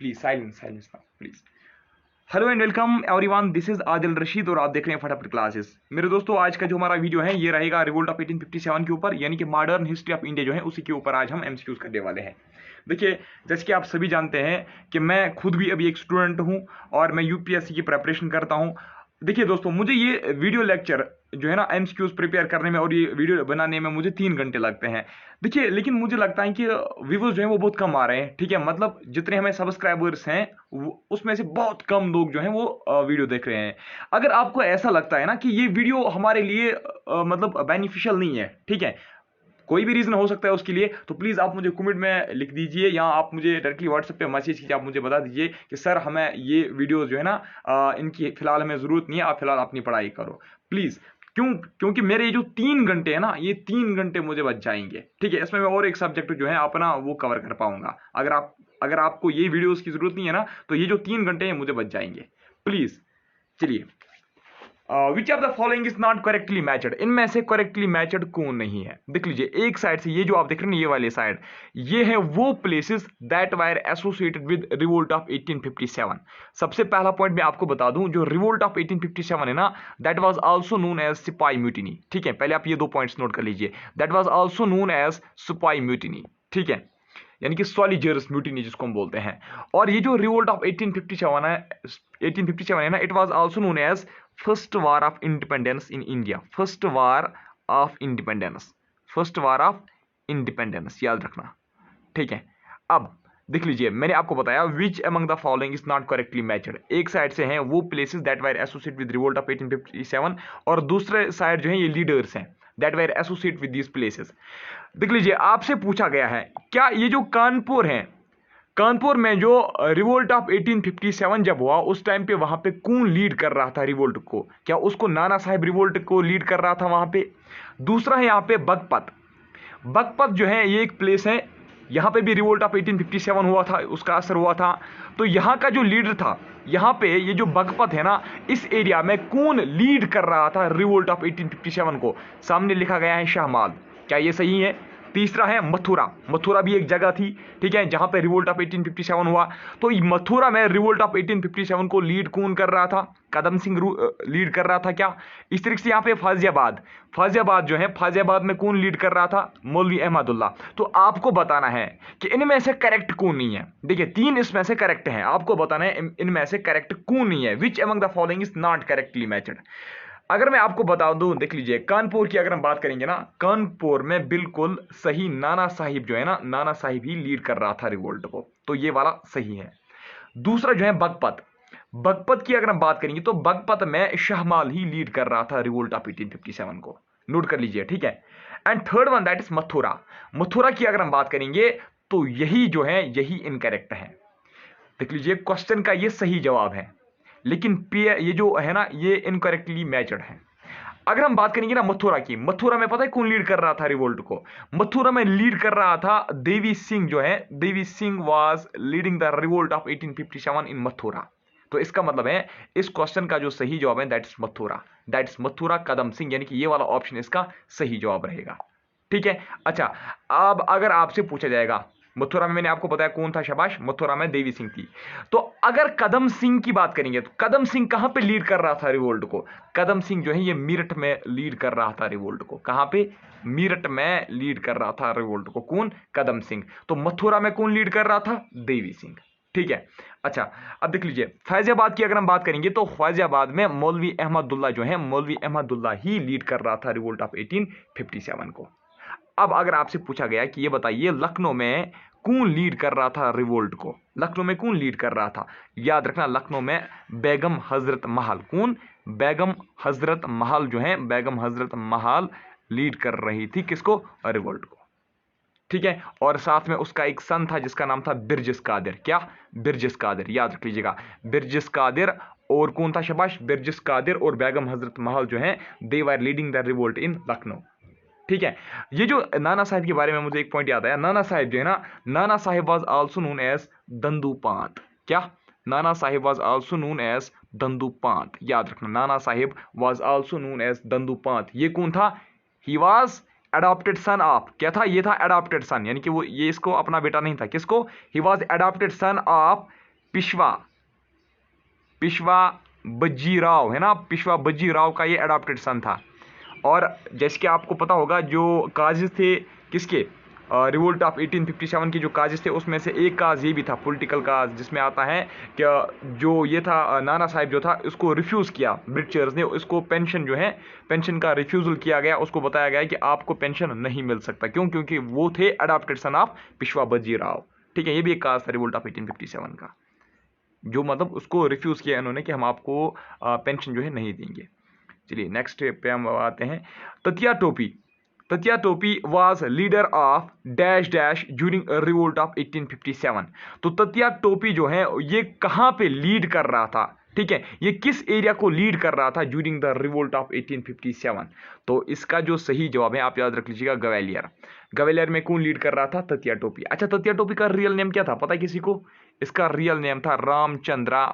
Please silence silence ना please. Hello and welcome everyone, this is Adil Rashid और आप देख रहे हैं फटाफट क्लासेस। मेरे दोस्तों, आज का जो हमारा वीडियो है ये रहेगा रिवोल्ट ऑफ 1857 के ऊपर, यानी कि मॉडर्न हिस्ट्री ऑफ इंडिया जो है उसी के ऊपर आज हम एमसीक्यूज करने वाले हैं। देखिए, जैसे कि आप सभी जानते हैं कि मैं खुद भी अभी एक स्टूडेंट हूं और मैं यूपीएससी की प्रिपरेशन करता हूं। देखिए दोस्तों, मुझे ये वीडियो लेक्चर जो है ना एमसीक्यूज प्रिपेयर करने में और ये वीडियो बनाने में मुझे 3 घंटे लगते हैं। देखिए, लेकिन मुझे लगता है कि व्यूवर्स जो है वो बहुत कम आ रहे हैं। ठीक है, मतलब जितने हमें सब्सक्राइबर्स हैं उसमें से बहुत कम लोग जो हैं वो वीडियो देख रहे हैं। अगर आपको ऐसा लगता है ना कि ये वीडियो हमारे लिए मतलब बेनिफिशियल नहीं है, ठीक है, कोई भी रीजन हो सकता है उसके लिए, तो प्लीज आप मुझे कमेंट में लिख दीजिए या आप मुझे डायरेक्टली व्हाट्सएप पे मैसेज कीजिए। आप मुझे बता दीजिए कि सर हमें ये वीडियो जो है ना इनकी फिलहाल हमें जरूरत नहीं है, आप फिलहाल अपनी पढ़ाई करो प्लीज। क्योंकि मेरे ये जो 3 घंटे है ना, ये 3 घंटे मुझे बच जाएंगे। ठीक है, इसमें मैं और एक सब्जेक्ट जो है अपना वो कवर कर पाऊंगा। अगर आपको ये वीडियोस की जरूरत नहीं है ना, तो ये जो 3 घंटे हैं मुझे बच जाएंगे प्लीज। चलिए, which of the following is not correctly matched, इनमें से करेक्टली मैचड कौन नहीं है। देख लीजिए, एक साइड से ये जो आप देख रहे हैं ये वाली साइड, ये है वो places that wire associated with revolt of 1857। सबसे पहला पॉइंट मैं आपको बता दूं, जो रिवोल्ट ऑफ 1857 है ना, that was also known as sipahi mutiny. ठीक है, पहले आप ये दो पॉइंट्स नोट कर लीजिए, that was also known as sipahi mutiny. ठीक है, यानी कि सॉलिजर्स म्यूटिनी जिसको हम बोलते हैं। और ये जो रिवोल्ट ऑफ 1857 है ना, it was also known as first war of independence in India. First war of independence, first war of independence, याद रखना। ठीक है, अब देख लीजिए, मैंने आपको बताया विच among the following is not correctly matched. एक साइड से हैं वो places that wire associate with revolt of 1857 और दूसरे साइड जो है ये लीडर्स हैं that wire associate with these places. देख लीजिए, आपसे पूछा गया है क्या ये जो कानपुर है, कानपुर में जो रिवोल्ट ऑफ 1857 जब हुआ उस टाइम पे वहां पे कौन लीड कर रहा था रिवोल्ट को? क्या उसको नाना साहेब रिवोल्ट को लीड कर रहा था वहां पे? दूसरा है यहाँ पे बगपत। बगपत जो है ये एक प्लेस है, यहाँ पे भी रिवोल्ट ऑफ 1857 हुआ था, उसका असर हुआ था। तो यहाँ का जो लीडर था, यहाँ पे ये जो बगपत है ना, इस एरिया में कौन लीड कर रहा था रिवोल्ट ऑफ 1857 को? सामने लिखा गया है शाहमाल। क्या ये सही है? तीसरा है मथुरा। मथुरा भी एक जगह थी, ठीक है, जहां पे रिवोल्ट ऑफ 1857 हुआ। तो मथुरा में रिवोल्ट ऑफ 1857 को लीड कौन कर रहा था? कदम सिंह लीड कर रहा था क्या? इस तरीके से यहाँ पे फाजियाबाद, फाजियाबाद जो है, फाजियाबाद में कौन लीड कर रहा था? मौलवी अहमदुल्ला। तो आपको बताना है कि इनमें से करेक्ट कौन नहीं है। देखिए, 3 इसमें से करेक्ट है, आपको बताना है इनमें से करेक्ट कौन नहीं है। विच among the following is not correctly matched. अगर मैं आपको बता दूं, देख लीजिए, कानपुर की अगर हम बात करेंगे ना, कानपुर में बिल्कुल सही नाना साहिब जो है ना, नाना साहिब ही लीड कर रहा था रिवोल्ट को, तो ये वाला सही है। दूसरा जो है बगपत, बगपत की अगर हम बात करेंगे तो बगपत में शाहमाल ही लीड कर रहा था रिवोल्ट ऑफ 1857 को, नोट कर लीजिए। ठीक है, and third one that is Mathura. Mathura की अगर हम बात करेंगे तो यही जो है यही इनकरेक्ट है। देख लीजिए, क्वेश्चन का ये सही जवाब है, लेकिन ये जो है ना ये इनकरेक्टली मैचड है। अगर हम बात करेंगे ना मथुरा की, मथुरा में पता है कौन लीड कर रहा था रिवोल्ट को? मथुरा में लीड कर रहा था देवी सिंह जो है, Devi Singh was leading the revolt of 1857 in Mathura. तो इसका मतलब है इस क्वेश्चन का जो सही जवाब है that is Mathura, that is Mathura Kadam Singh, यानी कि ये वाला ऑप्शन इसका सही जवाब रहेगा। ठीक है, अच्छा, अब अगर आपसे पूछा जाएगा मथुरा में, मैंने आपको बताया कौन था, शाबाश, मथुरा में देवी सिंह थी। तो अगर कदम सिंह की बात करेंगे तो कदम सिंह कहां पे लीड कर रहा था रिवोल्ट को? कदम सिंह जो है ये मेरठ में लीड कर रहा था रिवोल्ट को। कहां पे? मेरठ में लीड कर रहा था रिवोल्ट को कौन? कदम सिंह। तो मथुरा में कौन लीड कर रहा था? देवी सिंह। ठीक है, अच्छा, अब देख लीजिए, फैजाबाद की अगर हम बात करेंगे तो फैजाबाद में मौलवी अहमदुल्ला जो है, मौलवी अहमदुल्ला ही लीड कर रहा था रिवोल्ट ऑफ 1857 को। अब अगर आपसे पूछा गया कि ये बताइए लखनऊ में कौन लीड कर रहा था रिवोल्ट को? लखनऊ में कौन लीड कर रहा था? याद रखना, लखनऊ में बेगम हजरत महल। कौन? बेगम हजरत महल जो है, बेगम हजरत महल लीड कर रही थी किसको? रिवोल्ट को। ठीक है, और साथ में उसका एक सन था जिसका नाम था बिरजिस कादिर। क्या? बिरजिस कादिर, याद रख लीजिएगा, बिरजिस कादिर। और कौन था? शाबाश, बिरजिस कादिर और बेगम हजरत महल जो है, they were leading the revolt in Lucknow. ठीक है, ये जो नाना साहिब के बारे में मुझे एक पॉइंट याद आया। नाना साहिब जो है ना, Nana Sahib was also known as Dhondupant. क्या? Nana Sahib was also known as Dhondupant, याद रखना, Nana Sahib was also known as Dhondupant. ये कौन था? He was adopted son of, क्या था? ये था अडॉप्टेड सन, यानी कि वो ये इसको अपना बेटा नहीं था। किसको? ही was adopted son of Peshwa Bajirao है ना, पेशवा बाजीराव का ये अडॉप्टेड सन था। और जैसे कि आपको पता होगा जो काजेस थे किसके, रिवोल्ट ऑफ 1857 के जो काजेस थे उसमें से एक काज ये भी था, पॉलिटिकल काज, जिसमें आता है कि जो ये था नाना साहिब जो था उसको रिफ्यूज़ किया ब्रिटिशर्स ने, उसको पेंशन जो है पेंशन का रिफ्यूज़ल किया गया, उसको बताया गया कि आपको पेंशन नहीं मिल सकता। क्यों? क्योंकि वो थे adopted son of Peshwa Bajirao. ठीक है, ये भी एक काज था रिवोल्ट ऑफ 1857 का, जो मतलब उसको रिफ्यूज़ किया इन्होंने कि हम आपको पेंशन जो है नहीं देंगे। चलिए नेक्स्ट पे हम आते हैं। ततिया टोपी was leader of dash dash during revolt of 1857। तो ततिया टोपी जो है ये कहाँ पे लीड कर रहा था? ठीक है, ये किस एरिया को लीड कर रहा था ड्यूरिंग द रिवोल्ट ऑफ 1857? तो इसका जो सही जवाब है आप याद रख लीजिएगा, ग्वालियर में कौन लीड कर रहा था? ततिया टोपी। अच्छा, ततिया टोपी का रियल नेम क्या था पता है किसी को? इसका रियल नेम था रामचंद्रा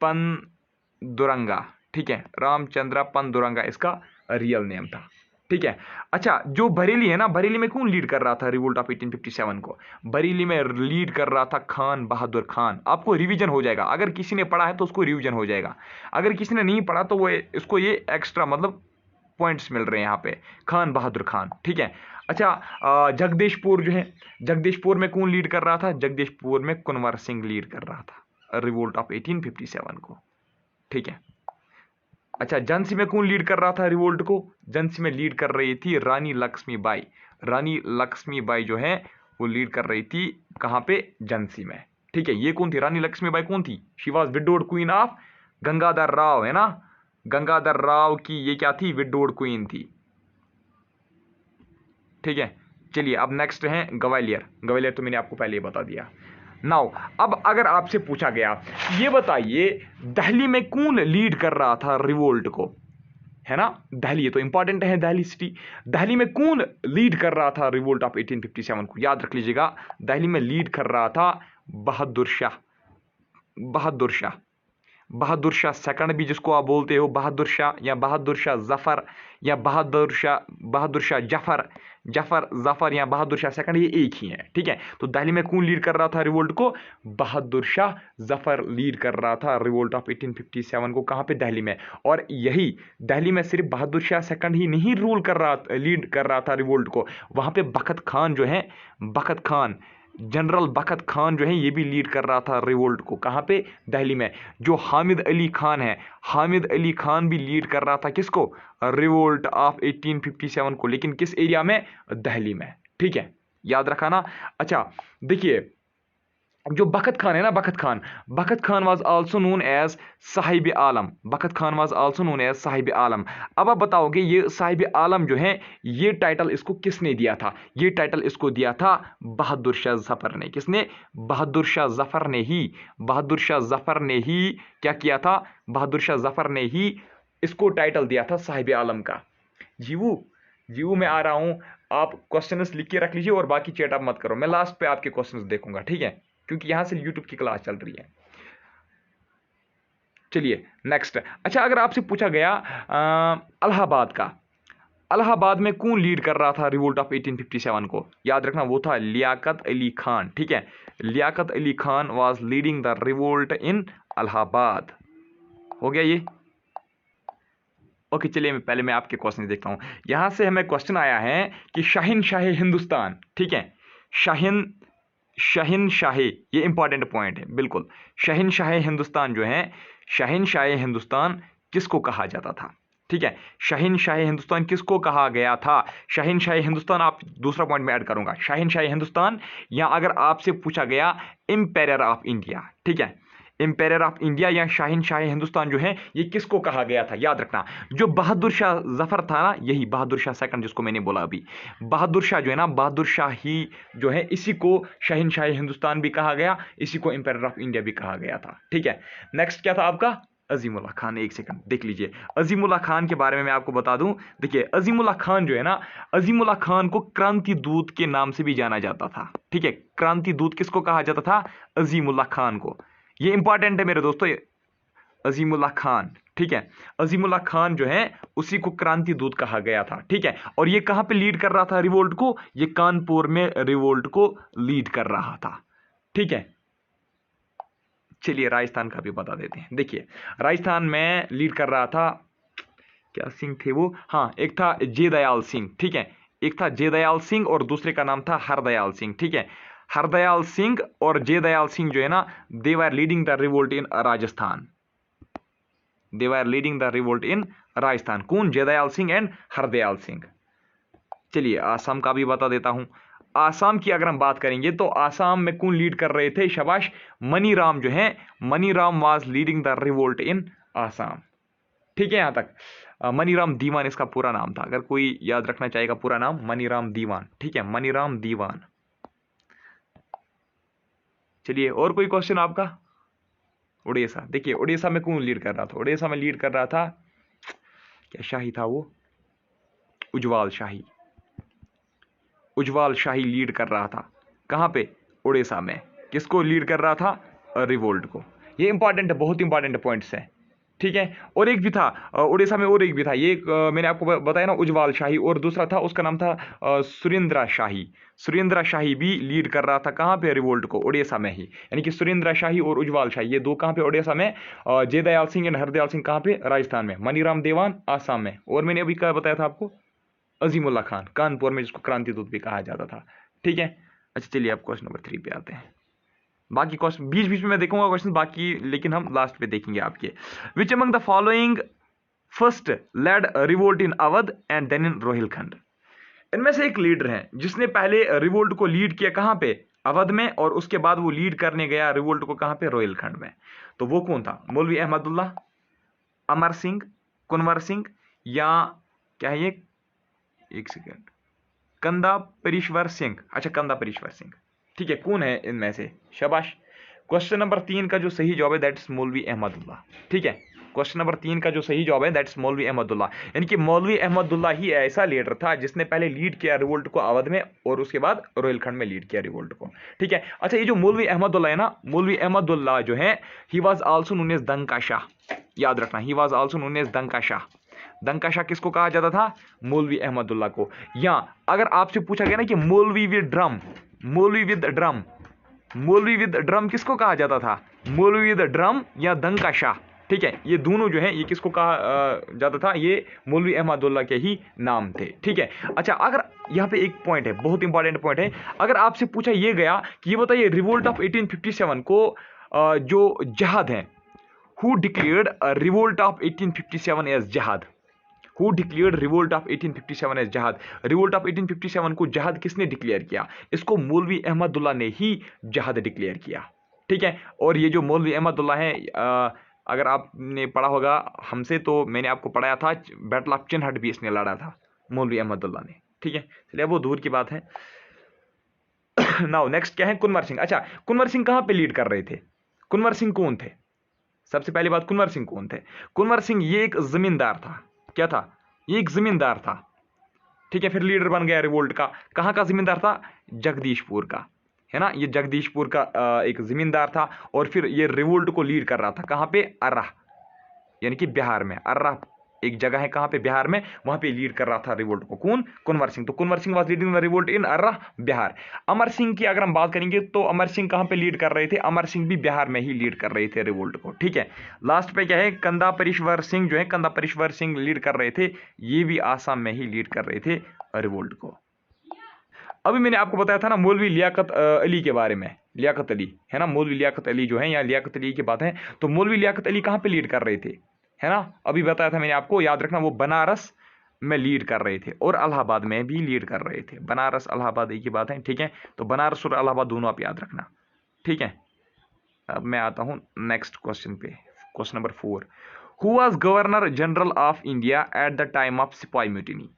पनदुरंगा। ठीक है, रामचंद्रा पनदुरंगा इसका रियल नेम था। ठीक है, अच्छा जो बरेली है ना, बरेली में कौन लीड कर रहा था रिवोल्ट ऑफ 1857 को? बरेली में लीड कर रहा था खान बहादुर खान। आपको रिवीजन हो जाएगा, अगर किसी ने पढ़ा है तो उसको रिवीजन हो जाएगा, अगर किसी ने नहीं पढ़ा तो वो इसको ये एक्स्ट्रा मतलब पॉइंट्स मिल रहे हैं यहाँ पे, खान बहादुर खान। ठीक है, अच्छा जगदीशपुर जो है, जगदीशपुर में कौन लीड कर रहा था? जगदीशपुर में कुंवर सिंह लीड कर रहा था रिवोल्ट ऑफ 1857 को। ठीक है, अच्छा झांसी में कौन लीड कर रहा था रिवोल्ट को? झांसी में लीड कर रही थी रानी लक्ष्मीबाई। रानी लक्ष्मीबाई जो है वो लीड कर रही थी कहाँ पे? झांसी में। ठीक है, ये कौन थी? रानी लक्ष्मीबाई कौन थी? She was widowed queen of Gangadhar Rao, है ना, गंगाधर राव की ये क्या थी? विडोड क्वीन थी। ठीक है, चलिए अब नेक्स्ट है ग्वालियर तो मैंने आपको पहले ही बता दिया। नाउ अब अगर आपसे पूछा गया ये बताइए दिल्ली में कौन लीड कर रहा था रिवोल्ट को, है ना, दिल्ली, ये तो इंपॉर्टेंट है, दिल्ली सिटी। दिल्ली में कौन लीड कर रहा था रिवोल्ट ऑफ 1857 को? याद रख लीजिएगा, दिल्ली में लीड कर रहा था बहादुर शाह सेकंड भी जिसको आप बोलते हो, बहादुर शाह या बहादुर शाह जफर या बहादुर शाह जफर या बहादुर शाह सेकंड, ये एक ही है। ठीक है, तो दिल्ली में कौन लीड कर रहा था रिवोल्ट को? बहादुर शाह जफर लीड कर रहा था रिवोल्ट ऑफ 1857 को। कहाँ पे? दिल्ली में। और यही दिल्ली में सिर्फ बहादुर शाह सेकंड ही नहीं लीड कर रहा था रिवोल्ट को, वहां पे बखत खान जो है, जनरल बखत खान जो है ये भी लीड कर रहा था रिवोल्ट को। कहाँ पे? दिल्ली में। जो हामिद अली खान है, हामिद अली खान भी लीड कर रहा था किसको? रिवोल्ट ऑफ 1857 को, लेकिन किस एरिया में? दिल्ली में। ठीक है, याद रखा ना। अच्छा देखिए, जो बखत खान है ना, Bakht Khan was also known as Sahib Alam. अब आप बताओगे ये साहिब आलम जो है ये टाइटल इसको किसने दिया था? ये टाइटल इसको दिया था बहादुर शाह जफर ने। किसने? बहादुर शाह जफर ने ही क्या किया था? बहादुर शाह जफर ने ही इसको टाइटल दिया था साहिब आलम का। जीवू मैं आ रहा हूं, आप क्वेश्चंस लिख के रख लीजिए और बाकी चैट आप मत करो, मैं लास्ट पे आपके क्वेश्चंस देखूंगा। ठीक है, क्योंकि यहां से यूट्यूब की क्लास चल रही है। चलिए नेक्स्ट। अच्छा अगर आपसे पूछा गया इलाहाबाद में कौन लीड कर रहा था रिवोल्ट ऑफ 1857 को? याद रखना वो था लियाकत अली खान। ठीक है, Liaquat Ali Khan was leading the revolt in Allahabad. हो गया ये? ओके, चलिए पहले मैं आपके क्वेश्चन देखता हूं। यहां से हमें क्वेश्चन आया है कि शहनशाह हिंदुस्तान, ठीक है, शहनशाह, ये इंपॉर्टेंट पॉइंट है बिल्कुल। शहनशाह हिंदुस्तान जो है, शहनशाह हिंदुस्तान किसको कहा जाता था? ठीक है, शहनशाह हिंदुस्तान किसको कहा गया था? शहनशाह हिंदुस्तान, आप दूसरा पॉइंट में ऐड करूंगा, शहनशाह हिंदुस्तान, या अगर आपसे पूछा गया एम्पायर ऑफ इंडिया, ठीक है, एम्पायर ऑफ इंडिया या शहनशाह हिंदुस्तान जो है ये किसको कहा गया था? याद रखना, जो बहादुर शाह जफर था ना, यही बहादुर शाह सेकंड जिसको मैंने बोला अभी, बहादुर शाह जो है ना, बहादुर शाह ही जो है इसी को शहनशाह हिंदुस्तान भी कहा गया, इसी को एम्पायर ऑफ इंडिया भी कहा गया था। ठीक है, नेक्स्ट क्या था आपका? अजीमुल्लाह खान। एक सेकंड देख लीजिए, अजीमुल्लाह खान के बारे में मैं आपको बता दूं। देखिए अजीमुल्लाह खान जो है ना, अजीमुल्लाह खान को क्रांति दूत के नाम से भी जाना जाता था। ठीक है, क्रांति दूत किसको कहा जाता था? अजीमुल्लाह खान को। ये इंपॉर्टेंट है मेरे दोस्तों, अजीमुल्लाह खान। ठीक है। अजीमुल्लाह खान जो है उसी को क्रांति दूत कहा गया था, ठीक है। और ये कहां पे लीड कर रहा था रिवोल्ट को? ये कानपुर में रिवोल्ट को लीड कर रहा था, ठीक है। चलिए राजस्थान का भी बता देते हैं। देखिए राजस्थान में लीड कर रहा था, क्या सिंह थे वो, हाँ, एक था जयदयाल सिंह, ठीक है। एक था जयदयाल सिंह और दूसरे का नाम था हरदयाल सिंह, ठीक है। हरदयाल सिंह और जयदयाल सिंह जो है ना, they were leading the revolt in Rajasthan. They were leading the revolt in Rajasthan. कौन? जयदयाल सिंह एंड हरदयाल सिंह। चलिए आसाम का भी बता देता हूं। आसाम की अगर हम बात करेंगे तो आसाम में कौन लीड कर रहे थे? शाबाश, मनीराम जो है, Maniram was leading the revolt इन आसाम, ठीक है। यहां तक मनीराम दीवान इसका पूरा नाम था, अगर कोई याद रखना चाहेगा पूरा नाम, मनीराम दीवान, ठीक है, मनीराम दीवान। चलिए और कोई क्वेश्चन आपका? उड़ीसा, देखिए उड़ीसा में कौन लीड कर रहा था? उड़ीसा में लीड कर रहा था, क्या शाही था वो? उज्जवल शाही। उज्जवल शाही लीड कर रहा था, कहां पे? उड़ीसा में। किसको लीड कर रहा था? रिवोल्ट को। ये इंपॉर्टेंट है, बहुत इंपॉर्टेंट पॉइंट्स है, ठीक है। और एक भी था उड़ीसा में, और एक भी था, ये मैंने आपको बताया ना, उज्जवल शाही, और दूसरा था उसका नाम था सुरेंद्र शाही। सुरेंद्र शाही भी लीड कर रहा था, कहां पे? रिवोल्ट को, उड़ीसा में ही। यानी कि सुरेंद्र शाही और उज्जवल शाही ये दो कहां पे? उड़ीसा में। जयदयाल सिंह एंड हरदयाल सिंह कहां पे? राजस्थान में। मनीराम देवान आसाम में। और मैंने अभी क्या बताया था आपको? अजीमुल्लाह खान कानपुर में, जिसको क्रांति दूत भी कहा जाता था, ठीक है। अच्छा चलिए आप क्वेश्चन नंबर 3 पे आते हैं। बाकी क्वेश्चन बीच बीच में मैं देखूंगा क्वेश्चन बाकी, लेकिन हम लास्ट पे देखेंगे आपके। Which among the following first led revolt in Awadh and then in Rohilkhand? इनमें से एक लीडर है जिसने पहले रिवोल्ट को लीड किया, कहां पे? अवध में, और उसके बाद वो लीड करने गया रिवोल्ट को कहां पे? रोहिलखंड में। तो वो कौन था? मौलवी अहमदुल्ला, अमर सिंह, कुंवर सिंह, या क्या है ये, एक सेकेंड, कंदा परीश्वर सिंह। अच्छा, कंदा परीश्वर सिंह, ठीक है। कौन है इनमें से? शाबाश। क्वेश्चन नंबर 3 का जो सही जवाब है दैट्स मौलवी अहमदुल्ला, ठीक है। क्वेश्चन नंबर 3 का जो सही जवाब है दैट्स मौलवी अहमदुल्ला। यानी कि मौलवी अहमदुल्ला ही ऐसा लीडर था जिसने पहले लीड किया रिवोल्ट को अवध में, और उसके बाद रोहिलखंड में लीड किया रिवोल्ट को, ठीक है। अच्छा, ये जो मौलवी अहमदुल्ला है ना, मौलवी अहमदुल्ला जो है, he was also known as Danka Shah. याद रखना, he was also known as Danka Shah. Danka Shah किसको कहा जाता था? मौलवी अहमदुल्ला को। या अगर आपसे पूछा गया ना कि मौलवी विद ड्रम, मौलवी विद ड्रम, मौलवी विद ड्रम किसको कहा जाता था? मौलवी विद ड्रम या दंका शाह, ठीक है। ये दोनों जो है ये किसको कहा जाता था? ये मौलवी अहमदुल्ला के ही नाम थे, ठीक है। अच्छा, अगर यहाँ पे एक पॉइंट है, बहुत इंपॉर्टेंट पॉइंट है, अगर आपसे पूछा ये गया कि ये बताइए रिवोल्ट ऑफ 1857 को जो जहाद है, who declared revolt of 1857 as जहाद? Who declared revolt of 1857 as जहाद? रिवोल्ट ऑफ 1857 को जहाद किसने डिक्लेयर किया? इसको मौलवी अहमदुल्ला ने ही जहाद डिक्लेयर किया, ठीक है। और ये जो मौलवी अहमदुल्ला है, अगर आपने पढ़ा होगा हमसे, तो मैंने आपको पढ़ाया था, बैटल ऑफ चिनहट भी इसने लड़ा था मौलवी अहमदुल्ला ने, ठीक है। चलिए वो दूर की बात है। नाउ नेक्स्ट क्या है? कुंवर सिंह। अच्छा, कुंवर सिंह कहां पे लीड कर रहे थे? कुंवर सिंह कौन थे? सबसे पहली बात, कुंवर सिंह कौन थे? कुंवर सिंह ये एक जमींदार था। क्या था? ये एक जमींदार था, ठीक है। फिर लीडर बन गया रिवोल्ट का। कहां का जमींदार था? जगदीशपुर का, है ना। ये जगदीशपुर का एक जमींदार था, और फिर ये रिवोल्ट को लीड कर रहा था कहां पे? अर्रा, यानी कि बिहार में। अर्रा एक जगह है कहां पे? बिहार में। वहां पे लीड कर रहा था रिवोल्ट को कौन? कुंवर सिंह। तो Kunwar Singh was leading the revolt in Arrah, Bihar. Amar Singh की अगर हम बात करेंगे तो अमर सिंह कहां पे लीड कर रहे थे? अमर सिंह भी बिहार में ही लीड कर रहे थे रिवोल्ट को, ठीक है। लास्ट पे क्या है? कंदा परीश्वर सिंह जो है, कंदा परीश्वर सिंह लीड कर रहे थे, ये भी आसाम में ही लीड कर रहे थे रिवोल्ट को। अभी मैंने आपको बताया था ना मौलवी लियाकत अली के बारे में, लियाकत अली, है ना। मौलवी लियाकत अली जो है, यहाँ लियाकत अली की बात है, तो मौलवी लियाकत अली कहाँ पे लीड कर रहे थे, है ना। अभी बताया था मैंने आपको, याद रखना, वो बनारस में लीड कर रहे थे और इलाहाबाद में भी लीड कर रहे थे। बनारस इलाहाबाद एक ही बात है, ठीक है। तो बनारस और इलाहाबाद दोनों आप याद रखना, ठीक है। अब मैं आता हूँ नेक्स्ट क्वेश्चन पे, question number 4। Who was governor general of India at the time of सिपाही mutiny?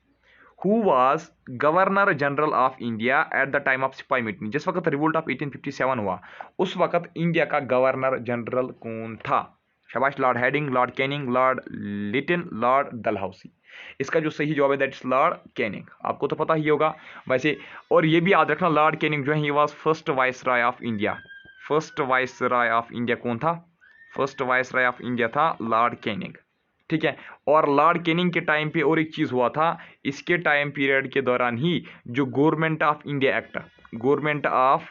Who was governor general of India at the time of सिपाही म्यूटिनी? जिस वक्त रिवोल्ट ऑफ 1857 हुआ, उस वक्त इंडिया का गवर्नर जनरल कौन था? शाबाश। Lord heading, Lord Canning, Lord Latin, Lord Dalhousie. इसका जो सही जवाब है दैट इज लॉर्ड कैनिंग। आपको तो पता ही होगा वैसे। और ये भी याद रखना, लॉर्ड कैनिंग जो है, he was first vice Roy of India. First vice Roy of India कौन था? First vice Roy of India था लॉर्ड कैनिंग, ठीक है। और लॉर्ड कैनिंग के टाइम पे और एक चीज हुआ था, इसके टाइम पीरियड के दौरान ही जो government of India act, government of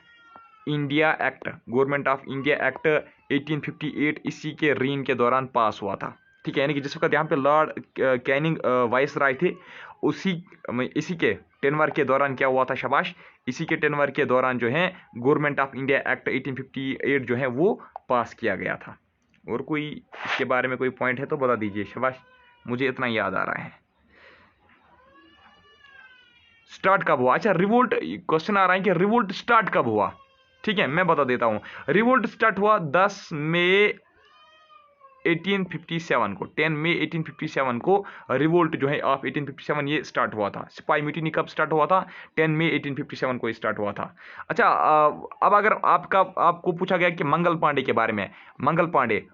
India act, government of India act 1858 इसी के रीन के दौरान पास हुआ था। ठीक है, यानी कि जिस वक्त यहाँ पे लॉर्ड कैनिंग वाइस राय थे, इसी के टेनवर के दौरान क्या हुआ था, शाबाश, इसी के टेनवर के दौरान जो है गवर्नमेंट ऑफ इंडिया एक्ट 1858 जो है वो पास किया गया था। और कोई इसके बारे में कोई पॉइंट है तो बता दीजिए, शाबाश, मुझे इतना याद आ रहा है। स्टार्ट कब हुआ? अच्छा, रिवोल्ट क्वेश्चन आ रहा है कि रिवोल्ट स्टार्ट कब हुआ। ठीक है, मैं बता देता हूं। रिवोल्ट स्टार्ट हुआ 10 मई 1857 को, 10 मई 1857 को रिवोल्ट जो है ऑफ 1857 ये स्टार्ट हुआ था। सिपाही म्यूटिनी कब स्टार्ट हुआ था? 10 मई 1857 को स्टार्ट हुआ था। अच्छा, अब अगर आपको पूछा गया कि मंगल पांडे के बारे में, Mangal Pandey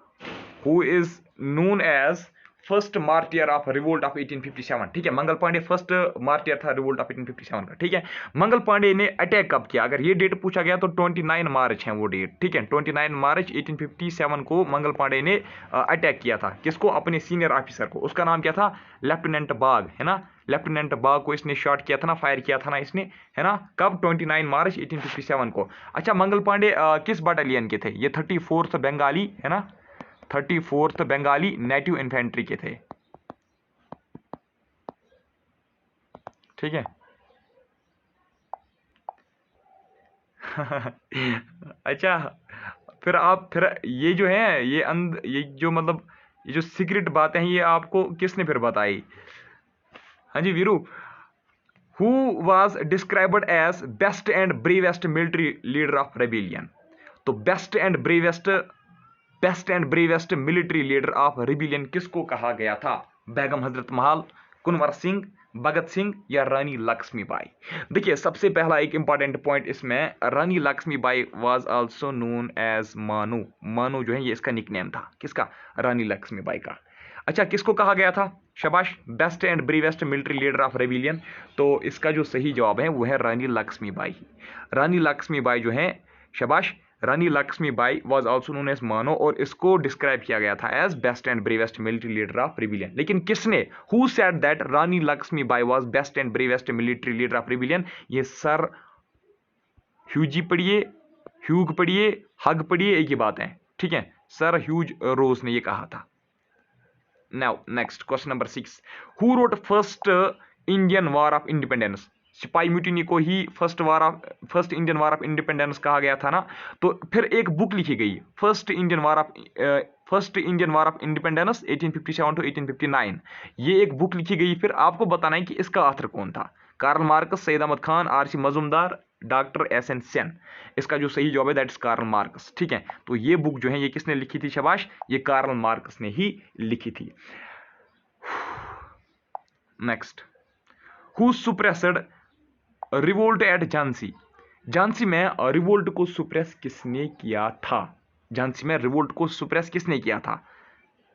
who is known as first martyr of revolt of 1857, ठीक है, मंगल पांडे फर्स्ट मार्टियर था रिवोल्ट ऑफ 1857 का। ठीक है, मंगल पांडे ने अटैक कब किया? अगर ये डेट पूछा गया तो 29 मार्च है वो डेट। ठीक है, 29 मार्च 1857 को मंगल पांडे ने अटैक किया था। किसको? अपने सीनियर ऑफिसर को। उसका नाम क्या था? लेफ्टिनेंट बाग, है ना, लेफ्टिनेंट बाग को इसने शॉट किया था ना, फायर किया था ना इसने, है ना, कब? 29 मार्च 1857 को। अच्छा, मंगल पांडे किस बटालियन के थे? ये 34th बंगाली, है ना, 34th बंगाली नेटिव इन्फेंट्री के थे। ठीक है। अच्छा, फिर ये जो है ये जो मतलब ये जो सीक्रेट बातें हैं ये आपको किसने फिर बताई? हाँ जी Veeru, who was described as best and bravest military leader of rebellion? तो best and bravest military leader of rebellion किसको कहा गया था? बेगम हजरत महल, कुंवर सिंह, भगत सिंह या रानी लक्ष्मीबाई? देखिए, सबसे पहला एक इंपॉर्टेंट पॉइंट इसमें, Rani Lakshmibai was also known as Manu. Manu जो है ये इसका निकनेम था। किसका? रानी लक्ष्मीबाई का। अच्छा, किसको कहा गया था? शाबाश, best and bravest military leader of rebellion. तो इसका जो सही जवाब है वो है रानी लक्ष्मीबाई। रानी लक्ष्मीबाई जो है, शाबाश, Rani Lakshmibai was also known as Manu, और इसको डिस्क्राइब किया गया था as best and bravest military leader of rebellion. लेकिन किसने? Who said that Rani Lakshmibai was best and bravest military leader of rebellion? ये सर ह्यूजी पढ़िए, ह्यूग पढ़िए, हग पढ़िए, एक ही बात है। ठीक है, सर ह्यूज रोज ने ये कहा था। Now next question number 6, who wrote first Indian war of independence? सिपाही म्यूटिनी को ही first Indian war of independence कहा गया था ना। तो फिर एक बुक लिखी गई, first Indian war of independence 1857 to 1859। ये एक बुक लिखी गई। फिर आपको बताना है कि इसका ऑथर कौन था। Karl Marx, Syed Ahmad Khan, R C. Majumdar, doctor S N. Sen. इसका जो सही जवाब है दैट इज कार्ल मार्कस। ठीक है, तो ये बुक जो है ये किसने लिखी थी? शाबाश, ये कार्ल मार्कस ने ही लिखी थी। Next, who suppressed revolt at Jhansi? Jhansi में रिवोल्ट को सुप्रेस किसने किया था? झांसी में रिवोल्ट को सुप्रेस किसने किया था?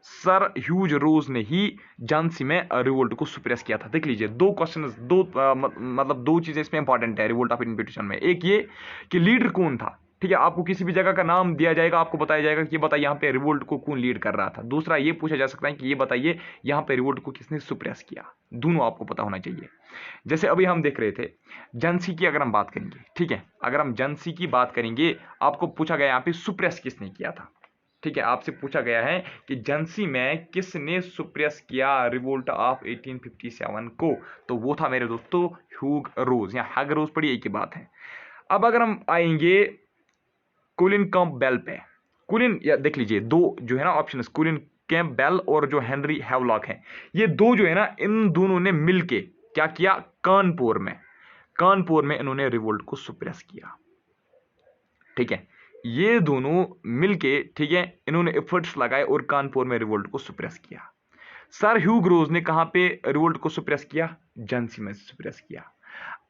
सर ह्यूज रोज ने ही झांसी में रिवोल्ट को सुप्रेस किया था। देख लीजिए, दो क्वेश्चन, मतलब दो चीजें इसमें इंपॉर्टेंट है रिवोल्ट ऑफ इंडिपेंडेंस में। एक ये कि लीडर कौन था। ठीक है, आपको किसी भी जगह का नाम दिया जाएगा, आपको बताया जाएगा कि ये बताइए यहाँ पे रिवोल्ट को कौन लीड कर रहा था। दूसरा ये पूछा जा सकता है कि ये बताइए यहाँ पे रिवोल्ट को किसने सुप्रेस किया। दोनों आपको पता होना चाहिए। जैसे अभी हम देख रहे थे झांसी की, अगर हम बात करेंगे, ठीक है, अगर हम झांसी की बात करेंगे, आपको पूछा गया यहाँ पे सुप्रेस किसने किया था। ठीक है, आपसे पूछा गया है कि झांसी में किसने सुप्रेस किया रिवोल्ट ऑफ 1857 को? तो वो था मेरे दोस्तों ह्यूग रोज, या हग रोज पड़ी, एक ही बात है। अब अगर हम आएंगे कोलिन कैंपबेल पे, कोलिन, या देख लीजिए दो जो है ना ऑप्शन, कोलिन कैंपबेल और जो हेनरी हैवलॉक है, ये दो जो है ना, इन दोनों ने मिलके क्या किया? कानपुर में इन्होंने रिवोल्ट को सुप्रेस किया। ठीक है, ये दोनों मिलके, ठीक है, इन्होंने एफर्ट्स लगाए और कानपुर में रिवोल्ट को सुप्रेस किया। सर ह्यूग रोज ने कहां पे रिवोल्ट को सुप्रेस किया? झांसी में सुप्रेस किया।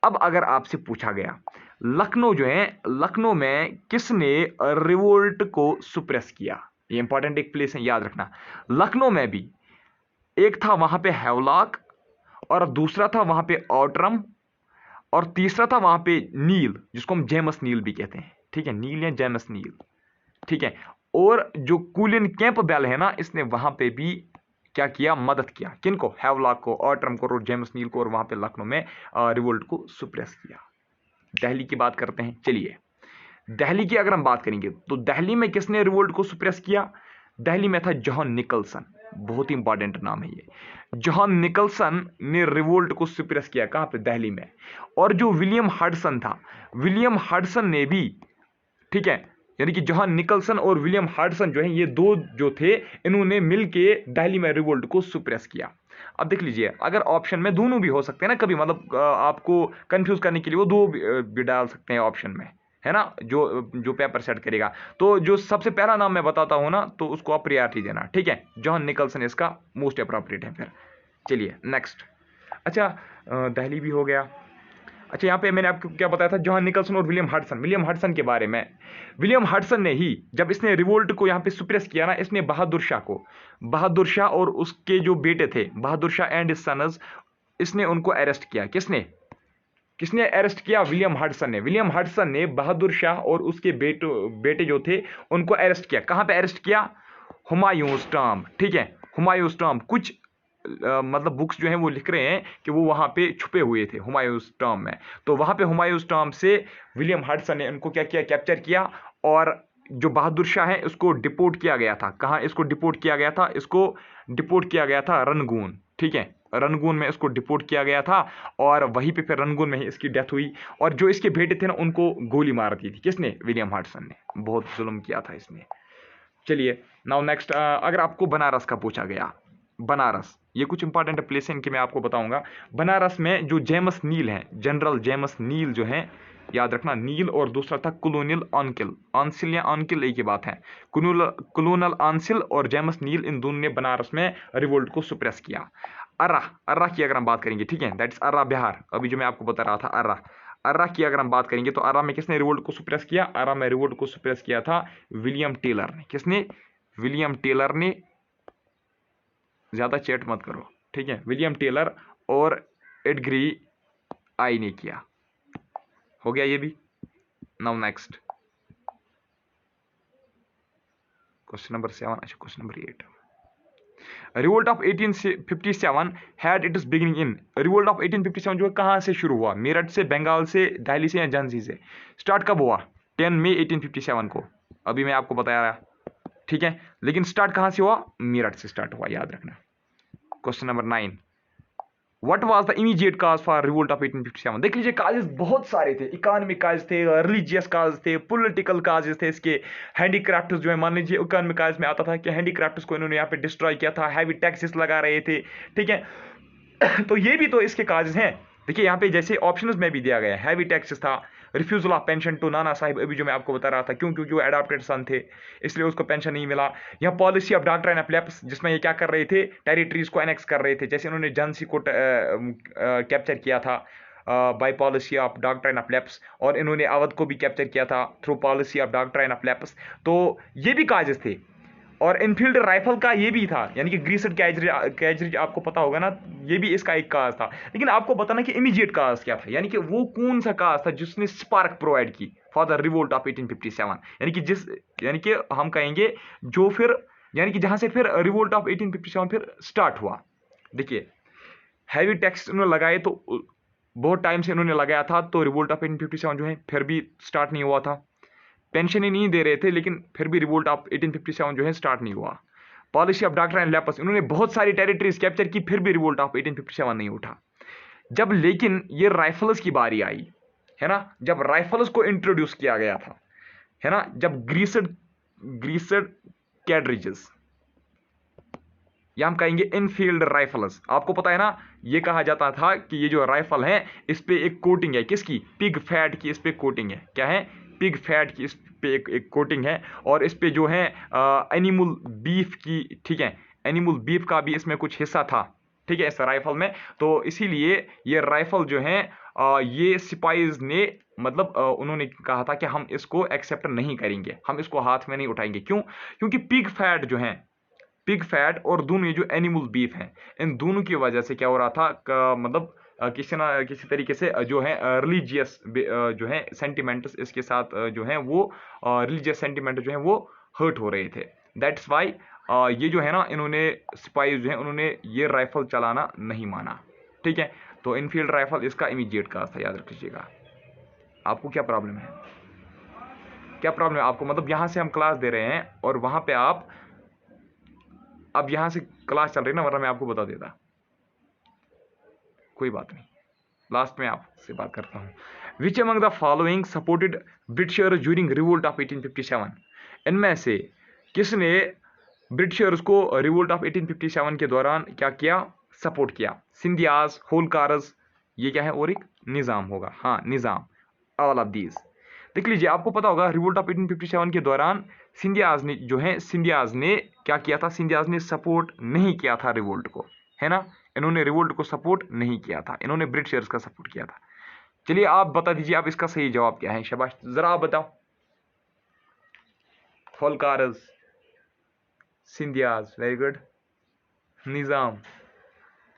अब अगर आपसे पूछा गया लखनऊ जो है, लखनऊ में किसने रिवोल्ट को सुप्रेस किया? ये इंपॉर्टेंट एक प्लेस है, याद रखना। लखनऊ में भी एक था वहां पे हैवलॉक, और दूसरा था वहां पे ऑटरम, और तीसरा था वहां पे नील, जिसको हम जेमस नील भी कहते हैं। ठीक है, नील या जेमस नील। ठीक है, और जो कुलिन कैंपबेल है ना, इसने वहां पे भी क्या किया, मदद किया, किनको, हैवलॉक को, ऑटरम को और जेम्स नील को, और वहां पे लखनऊ में रिवोल्ट को सुप्रेस किया। दिल्ली की बात करते हैं। चलिए दिल्ली की अगर हम बात करेंगे तो दिल्ली में किसने रिवोल्ट को सुप्रेस किया? दिल्ली में था जॉन निकलसन, बहुत ही इंपॉर्टेंट नाम है ये। जॉन निकलसन ने रिवोल्ट को सुप्रेस किया, कहां पे, दिल्ली में। और जो विलियम हडसन था, विलियम हडसन ने भी, ठीक है, यानी कि जॉन निकलसन और विलियम हडसन जो है, ये दो जो थे, इन्होंने मिलके दिल्ली में रिवोल्ट को सुप्रेस किया। अब देख लीजिए, अगर ऑप्शन में दोनों भी हो सकते हैं ना, कभी मतलब आपको कंफ्यूज करने के लिए वो दो भी डाल सकते हैं ऑप्शन में, है ना, जो पेपर सेट करेगा। तो जो सबसे पहला नाम मैं बताता हूं ना, तो उसको आप प्रियॉरिटी देना, ठीक है। जॉन निकलसन इसका मोस्ट अप्रोप्रिएट है। फिर चलिए नेक्स्ट। अच्छा दिल्ली भी हो गया। अच्छा यहाँ पे मैंने आपको क्या बताया था, जॉन निकलसन और विलियम हडसन। विलियम हडसन के बारे में, विलियम हडसन ने ही, जब इसने रिवोल्ट को यहाँ पे सुप्रेस किया ना, इसने बहादुर शाह को, बहादुर शाह और उसके जो बेटे थे, Bahadur Shah and his sons, इसने उनको अरेस्ट किया। किसने किसने अरेस्ट किया? विलियम हडसन ने। विलियम हडसन ने बहादुर शाह और उसके बेटे जो थे उनको अरेस्ट किया। कहां पे अरेस्ट किया? हुमायूंस टॉम्ब, ठीक है, हुमायूंस टॉम्ब। कुछ मतलब बुक्स जो हैं वो लिख रहे हैं कि वो वहां पे छुपे हुए थे हुमायूंस टॉम्ब में। तो वहां पे हुमायूंस टॉम्ब से विलियम हडसन ने उनको क्या किया, कैप्चर किया। और जो बहादुर शाह है उसको डिपोर्ट किया गया था। कहां इसको डिपोर्ट किया गया था? इसको डिपोर्ट किया गया था रंगून, ठीक है, रंगून में इसको डिपोर्ट किया गया था। और वहीं पे फिर रंगून में ही इसकी डेथ हुई। और जो इसके बेटे थे ना, उनको गोली मार दी थी। किसने? विलियम हडसन ने। बहुत जुल्म किया था इसने। चलिए नाउ नेक्स्ट, अगर आपको बनारस का पूछा गया, बनारस, ये कुछ इंपॉर्टेंट प्लेस है, इनके मैं आपको बताऊंगा। बनारस में जो जेम्स नील हैं, जनरल जेम्स नील जो हैं, याद रखना, नील और दूसरा था कॉलोनियल ऑनकिल। ऑनसिल या ऑनकिल एक ही बात है। कॉलोनल ऑनसिल और जेम्स नील, इन दोनों ने बनारस में रिवोल्ट को सुप्रेस किया। अर्रा, अर्रा की अगर हम बात करेंगे, ठीक है, दैट इज अर्रा बिहार, अभी जो मैं आपको बता रहा था अर्रा। अर्रा की अगर हम बात करेंगे तो अर्रा में किसने रिवोल्ट को सुप्रेस किया? अर्रा में रिवोल्ट को सुप्रेस किया था विलियम टेलर ने। किसने? विलियम टेलर ने। ज्यादा चैट मत करो, ठीक है, विलियम टेलर और एडग्री आई ने किया। हो गया ये भी। Now next question number 7। अच्छा question number 8। Revolt of 1857 had it's beginning in. Revolt of 1857 जो है कहां से शुरू हुआ? मेरठ से, बंगाल से, दिल्ली से या झांसी से? स्टार्ट कब हुआ? 10 मई 1857 को, अभी मैं आपको बताया, ठीक है। लेकिन स्टार्ट कहां से हुआ? मेरठ से स्टार्ट हुआ, याद रखना। Question number 9। What was the immediate cause for revolt of 1857? देख लीजिए, काजेस बहुत सारे थे। इकोनॉमिक काज थे, रिलीजियस काज थे, पॉलिटिकल काजेस थे इसके। हैंडीक्राफ्ट जो है, मान लीजिए इकोनॉमिक काज में आता था कि हैंडीक्राफ्ट को इन्होंने यहाँ पे डिस्ट्रॉय किया था, हैवी टैक्सेस लगा रहे थे, ठीक है। तो ये भी तो इसके काजेस हैं। देखिए यहाँ पे जैसे ऑप्शंस में भी दिया गया है, हैवी टैक्सेस था, refusal of pension to Nana Sahib, अभी जो मैं आपको बता रहा था, क्यों? क्योंकि वो एडॉप्टेड सन थे, इसलिए उसको पेंशन नहीं मिला। या policy of doctrine of lapse, जिसमें ये क्या कर रहे थे? टेरिटरीज को एनेक्स कर रहे थे। जैसे इन्होंने झांसी को कैप्चर किया था by policy of doctrine of lapse, और इन्होंने अवध को भी कैप्चर किया था through policy of doctrine of lapse. तो ये भी काजेस थे। और इनफील्ड राइफल का ये भी था, यानी कि ग्रीसेड कैजरी आपको पता होगा ना, ये भी इसका एक काज था। लेकिन आपको बताना कि इमीडिएट काज क्या था, यानी कि वो कौन सा काज था जिसने स्पार्क प्रोवाइड की फॉर द रिवोल्ट ऑफ 1857, यानी कि हम कहेंगे जो फिर, यानी कि जहां से फिर रिवोल्ट ऑफ 1857 फिर स्टार्ट हुआ। देखिए हैवी टैक्स इन्होंने लगाए, तो बहुत टाइम से इन्होंने लगाया था, तो रिवोल्ट ऑफ 1857 जो है फिर भी स्टार्ट नहीं हुआ था। पेंशन ही नहीं दे रहे थे, लेकिन फिर भी रिवोल्ट ऑफ 1857 जो है स्टार्ट नहीं हुआ। पॉलिसी ऑफ डॉक्ट्राइन लैप्स, इन्होंने बहुत सारी टेरिटरीज कैप्चर की, फिर भी रिवोल्ट ऑफ 1857 नहीं उठा। जब लेकिन ये राइफल्स की बारी आई, है ना, जब राइफल्स को इंट्रोड्यूस किया गया था, है ना, जब ग्रीसेड कैडरिजेस, या हम कहेंगे इनफील्ड राइफल्स, आपको पता है ना, ये कहा जाता था कि ये जो राइफल है इस पे एक कोटिंग है, किसकी? पिग फैट की इस पे कोटिंग है। क्या है? पिग फैट की इस पे एक कोटिंग है। और इस पे जो है एनिमल बीफ की, ठीक है, एनिमल बीफ का भी इसमें कुछ हिस्सा था, ठीक है, इस राइफल में। तो इसीलिए ये राइफल जो है ये सिपाहीज ने, मतलब उन्होंने कहा था कि हम इसको एक्सेप्ट नहीं करेंगे, हम इसको हाथ में नहीं उठाएंगे। क्यों? क्योंकि पिग फैट जो है, पिग फैट और दोनों ये जो एनिमल बीफ हैं, इन दोनों की वजह से क्या हो रहा था, मतलब किसी ना किसी तरीके से जो है रिलीजियस जो है सेंटिमेंट्स इसके साथ जो है वो रिलीजियस सेंटिमेंट जो है वो हर्ट हो रहे थे। दैट्स वाई ये जो है ना, इन्होंने सिपाही जो है उन्होंने ये राइफल चलाना नहीं माना। ठीक है, तो इनफील्ड राइफल इसका इमीडिएट काज था, याद रख लीजिएगा। आपको क्या प्रॉब्लम है, क्या प्रॉब्लम है आपको? मतलब यहाँ से हम क्लास दे रहे हैं और वहाँ पे आप, अब यहाँ से क्लास चल रही है ना, वरना मैं आपको बता देता। कोई बात नहीं, लास्ट में आपसे बात करता हूँ। विच among the following supported Britishers during revolt of 1857? इनमें से किसने ब्रिटिशर्स को रिवोल्ट ऑफ 1857 के दौरान क्या किया, सपोर्ट किया? सिंधियाज, होलकारस, ये क्या है, और एक निज़ाम होगा। हाँ, निज़ाम, ऑल ऑफ दीज। देख लीजिए, आपको पता होगा रिवोल्ट ऑफ 1857 के दौरान सिंधियाज ने जो है, सिंधियाज ने क्या किया था? सिंधियाज ने सपोर्ट नहीं किया था रिवोल्ट को, है ना। इन्होंने रिवोल्ट को सपोर्ट नहीं किया था, इन्होंने ब्रिटिशर्स का सपोर्ट किया था। चलिए आप बता दीजिए, आप इसका सही जवाब क्या है? शाबाश, जरा आप बताओ। होलकारस, सिंधियाज, वेरी गुड। निजाम,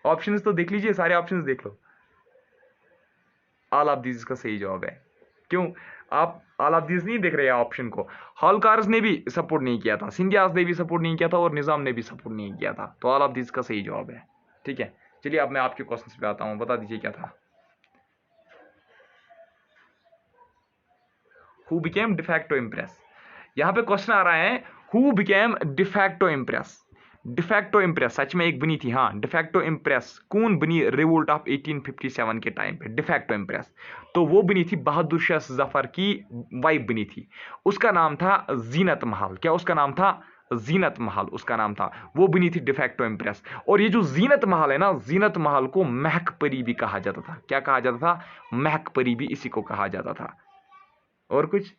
ऑप्शंस तो देख लीजिए, सारे ऑप्शंस देख लो। ऑल ऑफ दीज इसका सही जवाब है। क्यों आप ऑल ऑफ दीज नहीं देख रहे हैं ऑप्शन को? होलकारस ने भी सपोर्ट नहीं किया था, सिंधियाज ने भी सपोर्ट नहीं किया था, और निजाम ने भी सपोर्ट नहीं किया था। तो ऑल ऑफ दीज का सही जवाब है। ठीक है, चलिए अब मैं आपके क्वेश्चन पे आता हूं, बता दीजिए क्या था। Who became de facto empress? यहां पे क्वेश्चन आ रहा है, who became de facto empress? De facto empress सच में एक बनी थी, हाँ, डिफैक्टो इम्प्रेस कौन बनी रिवोल्ट ऑफ 1857 के टाइम पे? डिफैक्टो इम्प्रेस तो वो बनी थी बहादुर शाह जफर की वाइफ बनी थी। उसका नाम था जीनत महल। क्या उसका नाम था? जीनत महल उसका नाम था, वो बनी थी डिफैक्टो इम्प्रेस। और ये जो जीनत महल है ना, जीनत महल को महक परी भी कहा जाता था। क्या कहा जाता था? महक परी भी इसी को कहा जाता था। और कुछ?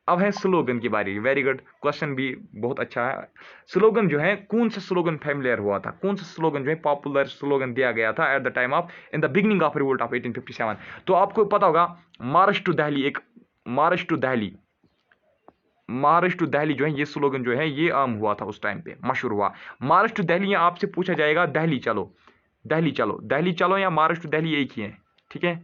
अब है स्लोगन की बारी। वेरी गुड, क्वेश्चन भी बहुत अच्छा है। स्लोगन जो है, कौन सा स्लोगन फेमिलियर हुआ था? कौन सा स्लोगन जो है पॉपुलर स्लोगन दिया गया था eight the time of, in the beginning of revolt of 1857? तो आपको पता होगा, मार्च टू दिल्ली, एक March two Delhi, March two Delhi जो है, ये स्लोगन जो है ये आम हुआ था उस टाइम पे, मशहूर हुआ। मार्च टू दिल्ली, या आपसे पूछा जाएगा दिल्ली चलो, दिल्ली चलो, दिल्ली चलो या मार्च टू दिल्ली, एक ही है। ठीक है,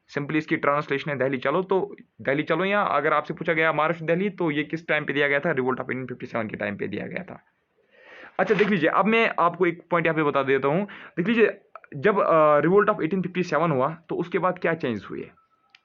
सिंपली इसकी ट्रांसलेशन है दिल्ली चलो। तो दिल्ली चलो, या अगर आपसे पूछा गया महाराष्ट्र दिल्ली, तो ये किस टाइम पे दिया गया था? रिवोल्ट ऑफ 1857 के टाइम पे दिया गया था। अच्छा देख लीजिए, अब मैं आपको एक पॉइंट यहाँ पे बता देता हूँ। देख लीजिए, जब रिवोल्ट ऑफ 1857 हुआ तो उसके बाद क्या चेंज हुए?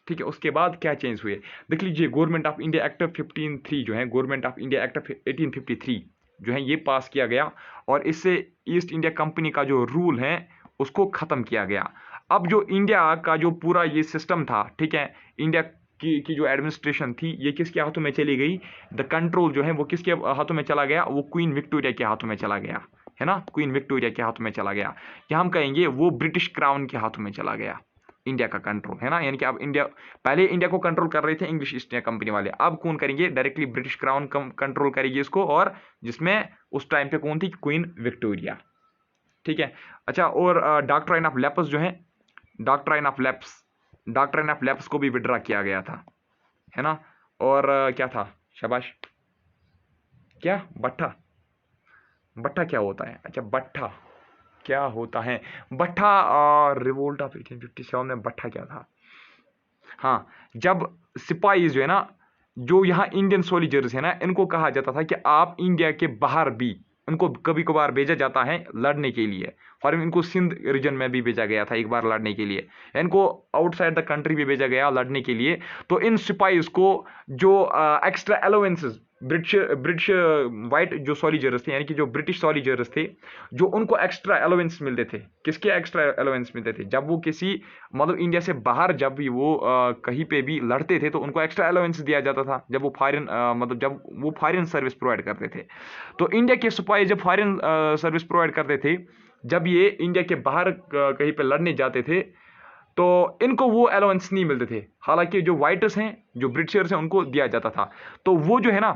ठीक है, उसके बाद क्या चेंज हुए? देख लीजिए, गवर्नमेंट ऑफ इंडिया एक्ट 15(3) जो है, गवर्नमेंट ऑफ इंडिया एक्ट 1853 जो है, ये पास किया गया, और इससे ईस्ट इंडिया कंपनी का जो रूल है उसको खत्म किया गया। अब जो इंडिया का जो पूरा ये सिस्टम था, ठीक है, इंडिया की जो एडमिनिस्ट्रेशन थी, ये किसके हाथों में चली गई? द कंट्रोल जो है वो किसके हाथों में चला गया? वो क्वीन विक्टोरिया के हाथों में चला गया, है ना, क्वीन विक्टोरिया के हाथों में चला गया, या हम कहेंगे वो ब्रिटिश क्राउन के हाथों में चला गया इंडिया का कंट्रोल, है ना। यानी कि अब इंडिया, पहले इंडिया को कंट्रोल कर रहे थे इंग्लिश ईस्ट इंडिया कंपनी वाले, अब कौन करेंगे? डायरेक्टली ब्रिटिश क्राउन कंट्रोल करेगी इसको, और जिसमें उस टाइम पे कौन थी? Queen Victoria. ठीक है, अच्छा, और डॉक्ट्राइन ऑफ लेप्स जो है, doctrine of lapse, doctrine of lapse को भी विड्रा किया गया था, है ना। और क्या था? शाबाश, क्या? भट्ठा, भट्ठा क्या होता है? अच्छा, भट्ठा क्या होता है? भट्ठा, रिवोल्ट ऑफ 1857 में भट्ठा क्या था? हाँ, जब सिपाही जो है ना, जो यहाँ इंडियन सोल्जर्स है ना, इनको कहा जाता था कि आप इंडिया के बाहर भी, उनको कभी कभार भेजा जाता है लड़ने के लिए। और इनको सिंध रीजन में भी भेजा गया था एक बार लड़ने के लिए, इनको आउटसाइड द कंट्री भी भेजा गया लड़ने के लिए। तो इन सिपाहीज को जो extra allowances, British British white जो सोल्जर्स थे, यानी कि जो ब्रिटिश सोल्जर्स थे, जो उनको एक्स्ट्रा अलाउंस मिलते थे। किसके एक्स्ट्रा अलाउंस मिलते थे? जब वो किसी, मतलब इंडिया से बाहर जब भी वो कहीं पे भी लड़ते थे, तो उनको एक्स्ट्रा अलाउंस दिया जाता था, जब वो फॉरेन, मतलब जब वो फॉरेन सर्विस प्रोवाइड करते थे। तो इंडिया के सिपाही जब फॉरेन सर्विस प्रोवाइड करते थे, जब ये इंडिया के बाहर कहीं पे लड़ने जाते थे, तो इनको वो अलाउंस नहीं मिलते थे। हालांकि जो वाइटर्स हैं, जो ब्रिटिशर्स हैं, उनको दिया जाता था। तो वो जो है ना,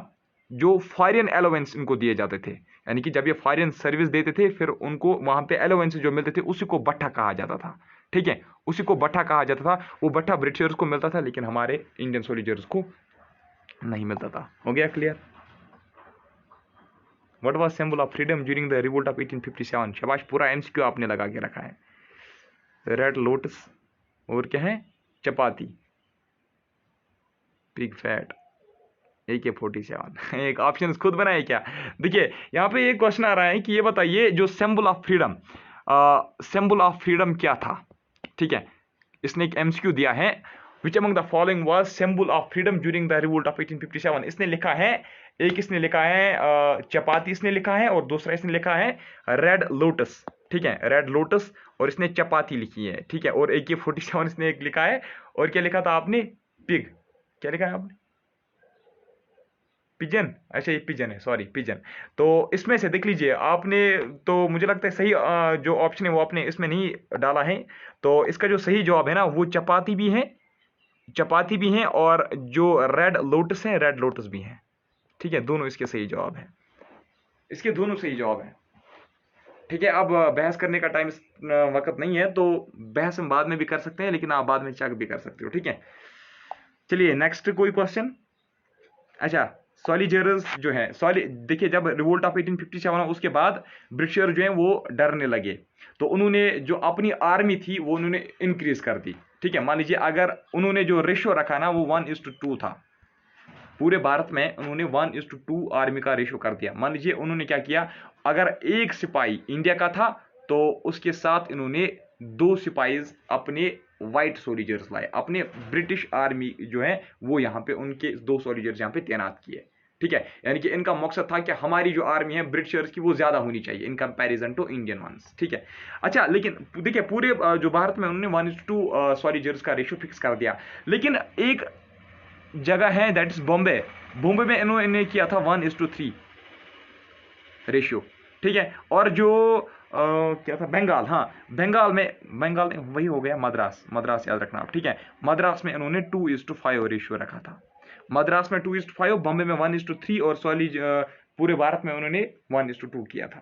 जो फॉरेन अलाउंस इनको दिए जाते थे, यानी कि जब ये फॉरेन सर्विस देते थे, फिर उनको वहां पे अलाउंस जो मिलते थे, उसी को भट्ठा कहा जाता था। ठीक है, उसी को भट्ठा कहा जाता था। वो भट्ठा ब्रिटिशर्स को मिलता था, लेकिन हमारे इंडियन सोल्जर्स को नहीं मिलता था। हो गया clear? What was symbol of freedom during the revolt of 1857? शाबाश, पूरा एमसीक्यू आपने लगा के रखा है। रेड लोटस, और क्या है? चपाती, पिग फैट, AK-47 एक ऑप्शन खुद बनाए क्या? देखिए यहाँ पे एक क्वेश्चन आ रहा है कि ये बताइए जो symbol of freedom, symbol of freedom क्या था? ठीक है, इसने एक एमसीक्यू दिया है, विच among the following was symbol of freedom during the revolt of 1857। इसने लिखा है, एक इसने लिखा है चपाती इसने लिखा है, और दूसरा इसने लिखा है रेड लोटस। ठीक है, रेड लोटस, और इसने चपाती लिखी है। ठीक है, और AK-47 इसने एक लिखा है, और क्या लिखा था आपने? पिग। क्या लिखा है आपने? पिजन। अच्छा, ये पिजन है, सॉरी पिजन। तो इसमें से देख लीजिए आपने, तो मुझे लगता है सही जो ऑप्शन है वो आपने इसमें नहीं डाला है। तो इसका जो सही जवाब है ना वो चपाती भी है, चपाती भी है, और जो रेड लोटस है रेड लोटस भी है। ठीक है, दोनों इसके सही जवाब है, इसके दोनों सही जवाब है। ठीक है, अब बहस करने का टाइम वक्त नहीं है, तो बहस हम बाद में भी कर सकते हैं, लेकिन आप बाद में चेक भी कर सकते हो। ठीक है, चलिए नेक्स्ट कोई क्वेश्चन। अच्छा, सॉलिजर्स जो है, देखिए जब रिवोल्ट ऑफ 1857 हुआ उसके बाद ब्रिटिशर जो है वो डरने लगे, तो उन्होंने जो अपनी आर्मी थी वो उन्होंने इंक्रीज कर दी। ठीक है, मान लीजिए अगर उन्होंने जो रेशो रखा ना वो 1:2 था, पूरे भारत में उन्होंने 1:2 आर्मी का रेशो कर दिया। मान लीजिए उन्होंने क्या किया, अगर एक सिपाही इंडिया का था तो उसके साथ इन्होंने 2 सिपाही अपने व्हाइट सोल्जर्स लाए, अपने ब्रिटिश आर्मी जो है वो यहाँ पे उनके 2 सोल्जर्स यहाँ पे तैनात किए। ठीक है, यानी कि इनका मकसद था कि हमारी जो आर्मी है ब्रिटिशर्स की वो ज्यादा होनी चाहिए in comparison to Indian ones. ठीक है, अच्छा लेकिन देखिए पूरे जो भारत में उन्होंने 1:2 सोल्जर्स का रेशो फिक्स कर दिया, लेकिन एक जगह है दैट इज बॉम्बे, बॉम्बे में इन्होंने किया था 1:3 रेशियो। ठीक है, और जो क्या था, बंगाल, हाँ बंगाल में वही हो गया, मद्रास याद रखना आप। ठीक है, मद्रास में इन्होंने 2:5 रेशियो रखा था, मद्रास में 2:5, बॉम्बे में 1:3, और पूरे भारत में उन्होंने 1:2 किया था।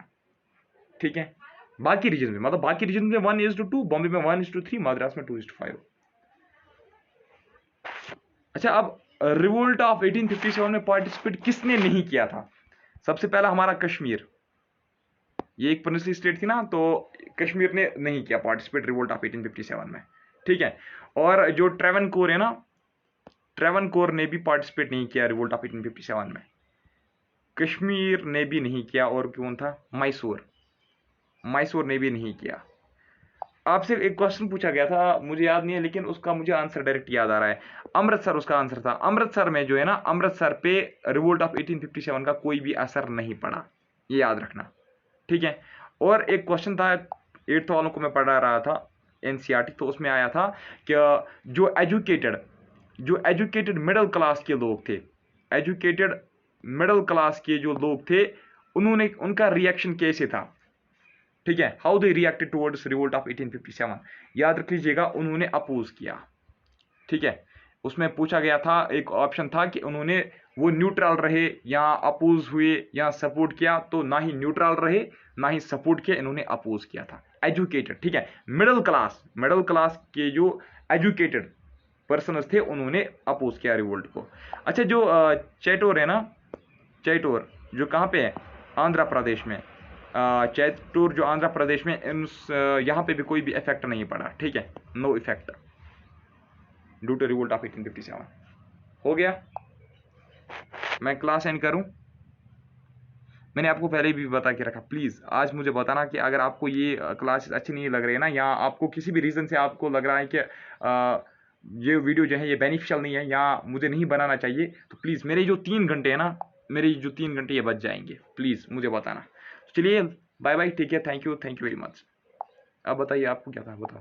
ठीक है, बाकी रीजन में, मतलब बाकी रीजन में 1:2, बॉम्बे में 1:3, मद्रास में 2:5। अच्छा, अब रिवोल्ट ऑफ 1857 में पार्टिसिपेट किसने नहीं किया था? सबसे पहला हमारा कश्मीर, ये एक प्रिंसली स्टेट थी ना, तो कश्मीर ने नहीं किया पार्टिसिपेट रिवोल्ट ऑफ 1857 में। ठीक है, और जो ट्रेवनकोर है ना, ट्रेवनकोर ने भी पार्टिसिपेट नहीं किया रिवोल्ट ऑफ 1857 में, कश्मीर ने भी नहीं किया, और कौन था, मैसूर ने भी नहीं किया। आपसे एक क्वेश्चन पूछा गया था, मुझे याद नहीं है, लेकिन उसका मुझे आंसर डायरेक्ट याद आ रहा है, अमृतसर उसका आंसर था। अमृतसर में जो है ना, अमृतसर पे रिवोल्ट ऑफ 1857 का कोई भी असर नहीं पड़ा, ये याद रखना। ठीक है, और एक क्वेश्चन था 8th वालों को मैं पढ़ा रहा था NCERT, तो उसमें आया था कि जो एजुकेटेड मिडिल क्लास के लोग थे, एजुकेटेड मिडिल क्लास के जो लोग थे, उन्होंने, उनका रिएक्शन कैसे था? ठीक है, how they reacted towards revolt of 1857, याद रख लीजिएगा, उन्होंने अपोज किया। ठीक है, उसमें पूछा गया था, एक ऑप्शन था कि उन्होंने वो न्यूट्रल रहे या अपोज हुए या सपोर्ट किया, तो ना ही न्यूट्रल रहे ना ही सपोर्ट किया, इन्होंने अपोज किया था। एजुकेटेड, ठीक है, मिडिल क्लास के जो एजुकेटेड पर्सनस थे उन्होंने अपोज किया रिवोल्ट को। अच्छा, जो चैटोर है ना, चैटोर जो कहाँ पे है, आंध्र प्रदेश में, चैटूर जो आंध्र प्रदेश में, यहाँ पे भी कोई भी इफेक्ट नहीं पड़ा। ठीक है, no effect due to revolt of 1857। हो गया, मैं क्लास एंड करूं? मैंने आपको पहले भी बता के रखा, प्लीज़ आज मुझे बताना कि अगर आपको ये क्लासेस अच्छी नहीं लग रही है ना, या आपको किसी भी रीज़न से आपको लग रहा है कि ये वीडियो जो है ये बेनिफिशियल नहीं है या मुझे नहीं बनाना चाहिए, तो प्लीज़ मेरे जो 3 घंटे है ना, मेरे जो 3 घंटे ये बच जाएंगे, प्लीज़ मुझे बताना। चलिए बाय बाय, ठीक है, थैंक यू वेरी मच। अब बताइए आपको क्या था, बताओ।